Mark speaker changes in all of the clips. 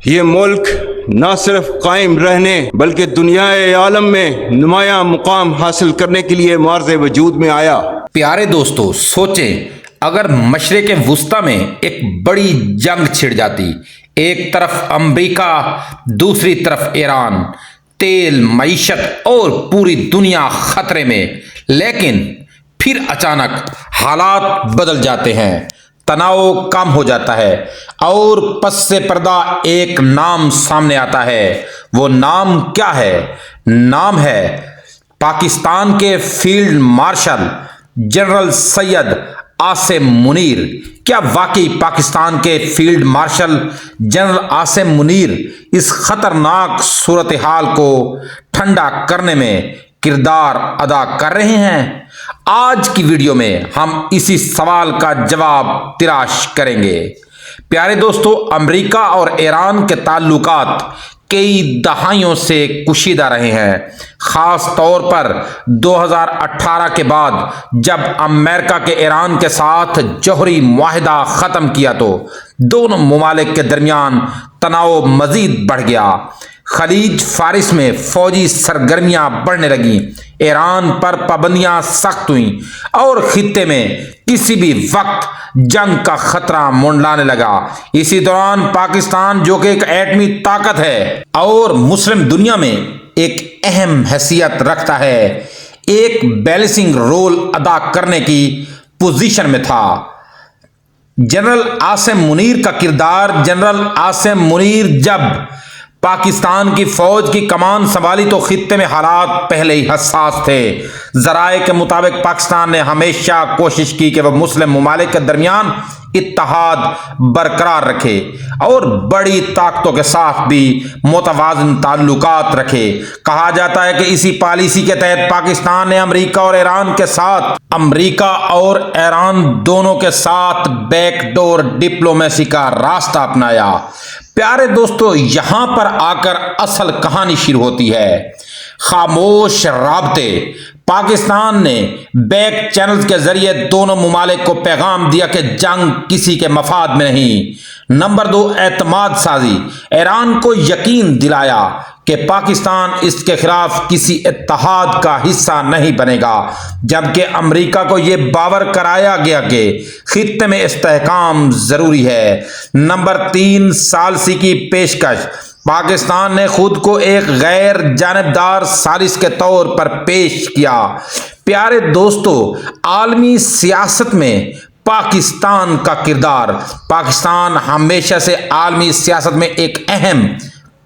Speaker 1: یہ ملک نہ صرف قائم رہنے بلکہ دنیا عالم میں نمایاں مقام حاصل کرنے کے لیے معرض وجود میں آیا۔
Speaker 2: پیارے دوستو، سوچیں اگر مشرق وسطی میں ایک بڑی جنگ چھڑ جاتی، ایک طرف امریکہ، دوسری طرف ایران، تیل، معیشت اور پوری دنیا خطرے میں، لیکن پھر اچانک حالات بدل جاتے ہیں، تناؤ کم ہو جاتا ہے اور پس سے پردہ ایک نام سامنے آتا ہے۔ وہ نام کیا ہے؟ نام ہے پاکستان کے field marshal general Syed Asim Munir. کیا واقعی پاکستان کے field marshal general Asim Munir اس خطرناک صورتحال کو ٹھنڈا کرنے میں کردار ادا کر رہے ہیں؟ آج کی ویڈیو میں ہم اسی سوال کا جواب تلاش کریں گے۔ پیارے دوستو، امریکہ اور ایران کے تعلقات کئی دہائیوں سے کشیدہ رہے ہیں، خاص طور پر 2018 کے بعد جب امریکہ کے ایران کے ساتھ جوہری معاہدہ ختم کیا تو دونوں ممالک کے درمیان تناؤ مزید بڑھ گیا۔ خلیج فارس میں فوجی سرگرمیاں بڑھنے لگیں، ایران پر پابندیاں سخت ہوئیں اور خطے میں کسی بھی وقت جنگ کا خطرہ منڈلانے لگا۔ اسی دوران پاکستان، جو کہ ایک ایٹمی طاقت ہے اور مسلم دنیا میں ایک اہم حیثیت رکھتا ہے، ایک بیلنسنگ رول ادا کرنے کی پوزیشن میں تھا۔ جنرل عاصم منیر کا کردار۔ جنرل عاصم منیر جب پاکستان کی فوج کی کمان سنبھالی تو خطے میں حالات پہلے ہی حساس تھے۔ ذرائع کے مطابق پاکستان نے ہمیشہ کوشش کی کہ وہ مسلم ممالک کے درمیان اتحاد برقرار رکھے اور بڑی طاقتوں کے ساتھ بھی متوازن تعلقات رکھے۔ کہا جاتا ہے کہ اسی پالیسی کے تحت پاکستان نے امریکہ اور ایران دونوں کے ساتھ بیک ڈور ڈپلومیسی کا راستہ اپنایا۔ پیارے دوستو، یہاں پر آ کر اصل کہانی شروع ہوتی ہے۔ خاموش رابطے۔ پاکستان نے بیک چینلز کے ذریعے دونوں ممالک کو پیغام دیا کہ جنگ کسی کے مفاد میں نہیں۔ نمبر 2، اعتماد سازی۔ ایران کو یقین دلایا کہ پاکستان اس کے خلاف کسی اتحاد کا حصہ نہیں بنے گا، جبکہ امریکہ کو یہ باور کرایا گیا کہ خطے میں استحکام ضروری ہے۔ نمبر 3، ثالثی کی پیشکش۔ پاکستان نے خود کو ایک غیر جانبدار ثالث کے طور پر پیش کیا۔ پیارے دوستو، عالمی سیاست میں پاکستان کا کردار۔ پاکستان ہمیشہ سے عالمی سیاست میں ایک اہم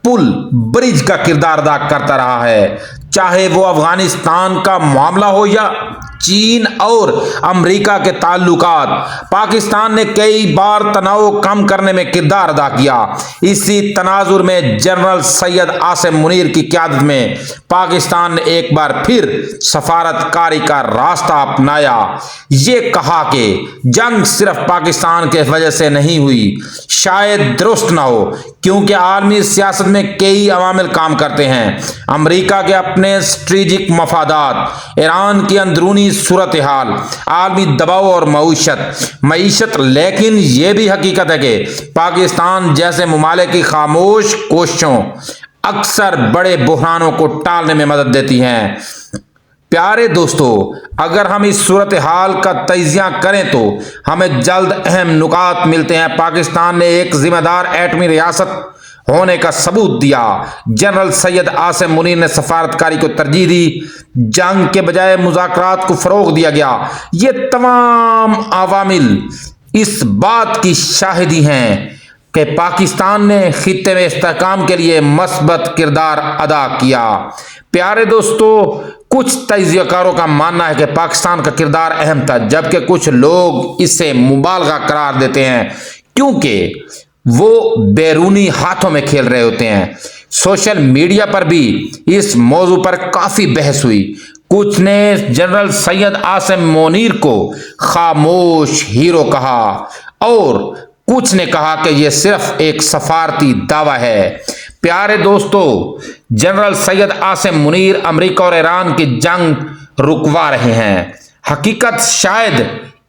Speaker 2: پل برج کا کردار ادا کرتا رہا ہے، چاہے وہ افغانستان کا معاملہ ہو یا چین اور امریکہ کے تعلقات۔ پاکستان نے کئی بار تناؤ کم کرنے میں کردار ادا کیا۔ اسی تناظر میں جنرل سید عاصم منیر کی قیادت میں پاکستان نے ایک بار پھر سفارت کاری کا راستہ اپنایا۔ یہ کہا کہ جنگ صرف پاکستان کی وجہ سے نہیں ہوئی، شاید درست نہ ہو، کیونکہ عالمی سیاست میں کئی عوامل کام کرتے ہیں۔ امریکہ کے اپنے اسٹریٹجک مفادات، ایران کی اندرونی صورتحال، عالمی دباؤ اور معیشت، لیکن یہ بھی حقیقت ہے کہ پاکستان جیسے ممالک کی خاموش کوششوں اکثر بڑے بحرانوں کو ٹالنے میں مدد دیتی ہیں۔ پیارے دوستو، اگر ہم اس صورتحال کا تجزیہ کریں تو ہمیں جلد اہم نکات ملتے ہیں۔ پاکستان نے ایک ذمہ دار ایٹمی ریاست ہونے کا ثبوت دیا۔ جنرل سید عاصم منیر نے سفارتکاری کو ترجیح دی، جنگ کے بجائے مذاکرات کو فروغ دیا گیا۔ یہ تمام عوامل اس بات کی شاہدی ہیں کہ پاکستان نے خطے میں استحکام کے لیے مثبت کردار ادا کیا۔ پیارے دوستو، کچھ تجزیہ کاروں کا ماننا ہے کہ پاکستان کا کردار اہم تھا، جبکہ کچھ لوگ اسے مبالغہ قرار دیتے ہیں کیونکہ وہ بیرونی ہاتھوں میں کھیل رہے ہوتے ہیں۔ سوشل میڈیا پر بھی اس موضوع پر کافی بحث ہوئی۔ کچھ نے جنرل سید عاصم منیر کو خاموش ہیرو کہا اور کچھ نے کہا کہ یہ صرف ایک سفارتی دعویٰ ہے۔ پیارے دوستو، جنرل سید عاصم منیر امریکہ اور ایران کی جنگ رکوا رہے ہیں۔ حقیقت شاید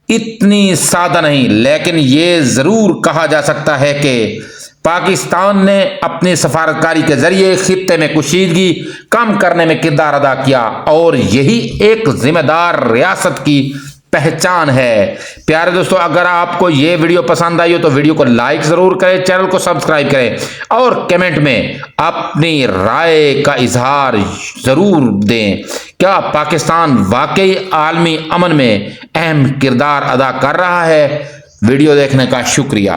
Speaker 2: اتنی سادہ نہیں، لیکن یہ ضرور کہا جا سکتا ہے کہ پاکستان نے اپنی سفارتکاری کے ذریعے خطے میں کشیدگی کم کرنے میں کردار ادا کیا اور یہی ایک ذمہ دار ریاست کی پہچان ہے۔ پیارے دوستو، اگر آپ کو یہ ویڈیو پسند آئی ہو تو ویڈیو کو لائک ضرور کریں، چینل کو سبسکرائب کریں اور کمنٹ میں اپنی رائے کا اظہار ضرور دیں۔ کیا پاکستان واقعی عالمی امن میں اہم کردار ادا کر رہا ہے؟ ویڈیو دیکھنے کا شکریہ۔